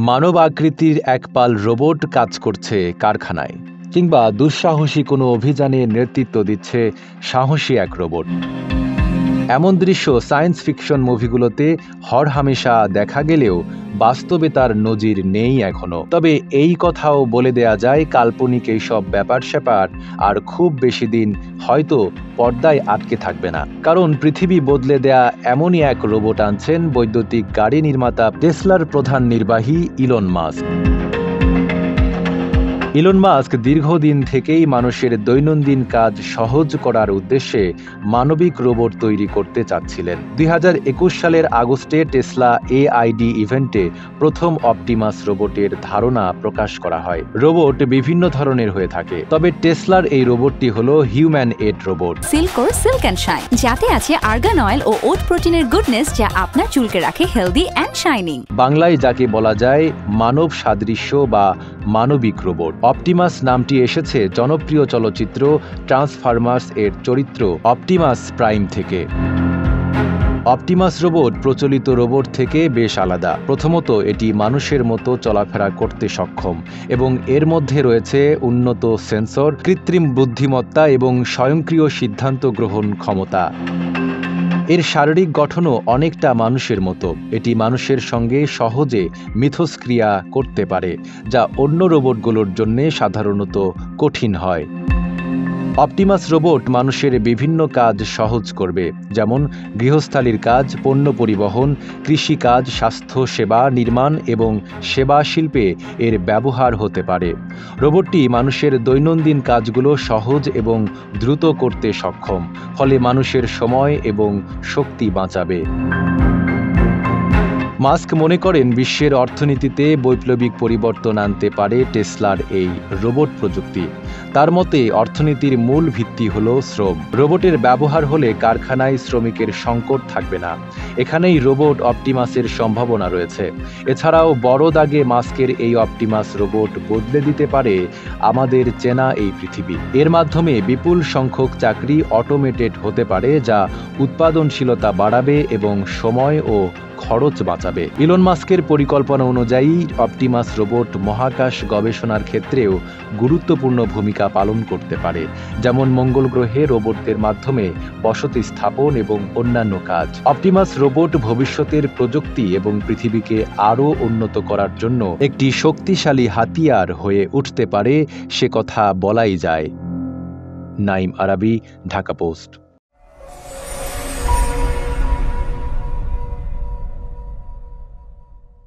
মানব আকৃতির একপাল রোবট কাজ করছে কারখানায়, কিংবা দুঃসাহসী কোনো অভিযানে নেতৃত্ব দিচ্ছে সাহসী এক রোবট। এমন দৃশ্য সায়েন্স ফিকশন মুভিগুলোতে হরহামেশা দেখা গেলেও বাস্তবে তার নজির নেই এখনো। তবে এই কথাও বলে দেয়া যায়, কাল্পনিক এইসব ব্যাপার স্যাপার আর খুব বেশি দিন হয়তো পর্দায় আটকে থাকবে না। কারণ পৃথিবী বদলে দেয়া এমনই এক রোবট আনছেন বৈদ্যুতিক গাড়ি নির্মাতা টেসলার প্রধান নির্বাহী ইলন মাস্ক। ইলন মাস্ক দীর্ঘদিন থেকেই মানুষের দৈনন্দিন কাজ সহজ করার উদ্দেশ্যে মানবিক রোবট তৈরি করতে চাচ্ছিলেন। 2021 সালের আগস্টে টেসলা AID ইভেন্টে প্রথম অপটিমাস রোবটের ধারণা প্রকাশ করা হয়। রোবট বিভিন্ন ধরনের হয়ে থাকে, তবে টেসলার এই রোবটটি হলো হিউম্যান এড রোবট। সিল্কোর সিল্ক অ্যান্ড শাইন, যাতে আছে আর্গান অয়েল ও ওট প্রোটিনের গুডনেস, যা আপনার চুলকে রাখে হেলদি অ্যান্ড শাইনিং। বাংলায় যাকে বলা যায় মানব সাদৃশ্য বা মানবিক রোবট। অপটিমাস নামটি এসেছে জনপ্রিয় চলচ্চিত্র ট্রান্সফরমার্স এর চরিত্র অপটিমাস প্রাইম থেকে। অপটিমাস রোবট প্রচলিত রোবট থেকে বেশ আলাদা। প্রথমত, এটি মানুষের মতো চলাফেরা করতে সক্ষম এবং এর মধ্যে রয়েছে উন্নত সেন্সর, কৃত্রিম বুদ্ধিমত্তা এবং স্বয়ংক্রিয় সিদ্ধান্ত গ্রহণ ক্ষমতা। এর শারীরিক গঠনও অনেকটা মানুষের মতো। এটি মানুষের সঙ্গে সহজে মিথস্ক্রিয়া করতে পারে, যা অন্য রোবটগুলোর জন্য সাধারণত কঠিন হয়। অপটিমাস রোবট মানুষের বিভিন্ন কাজ সহজ করবে, যেমন গৃহস্থালির কাজ, পণ্য পরিবহন, কৃষিকাজ, স্বাস্থ্য সেবা, নির্মাণ এবং সেবা শিল্পে এর ব্যবহার হতে পারে। রোবটটি মানুষের দৈনন্দিন কাজগুলো সহজ এবং দ্রুত করতে সক্ষম, ফলে মানুষের সময় এবং শক্তি বাঁচাবে। মাস্ক মনে করেন বিশ্বের অর্থনীতিতে বৈপ্লবিক পরিবর্তন আনতে পারে টেসলার এই রোবট প্রযুক্তি। তার মতে অর্থনীতির মূল ভিত্তি হল শ্রম। রোবটের ব্যবহার হলে কারখানায় শ্রমিকের সংকট থাকবে না। এখানেই রোবট অপটিমাসের সম্ভাবনা রয়েছে। এছাড়াও বড় দাগে মাস্কের এই অপটিমাস রোবট বদলে দিতে পারে আমাদের চেনা এই পৃথিবী। এর মাধ্যমে বিপুল সংখ্যক চাকরি অটোমেটেড হতে পারে, যা উৎপাদনশীলতা বাড়াবে এবং সময় ও খরচ বাঁচাবে। ইলন মাস্কের পরিকল্পনা অনুযায়ী অপটিমাস রোবট মহাকাশ গবেষণার ক্ষেত্রেও গুরুত্বপূর্ণ ভূমিকা পালন করতে পারে, যেমন মঙ্গল গ্রহে রোবটদের মাধ্যমে বসতি স্থাপন এবং অন্যান্য কাজ। অপটিমাস রোবট ভবিষ্যতের প্রযুক্তি এবং পৃথিবীকে আরও উন্নত করার জন্য একটি শক্তিশালী হাতিয়ার হয়ে উঠতে পারে, সে কথা বলাই যায়। নাইম আরাবী, ঢাকা পোস্ট।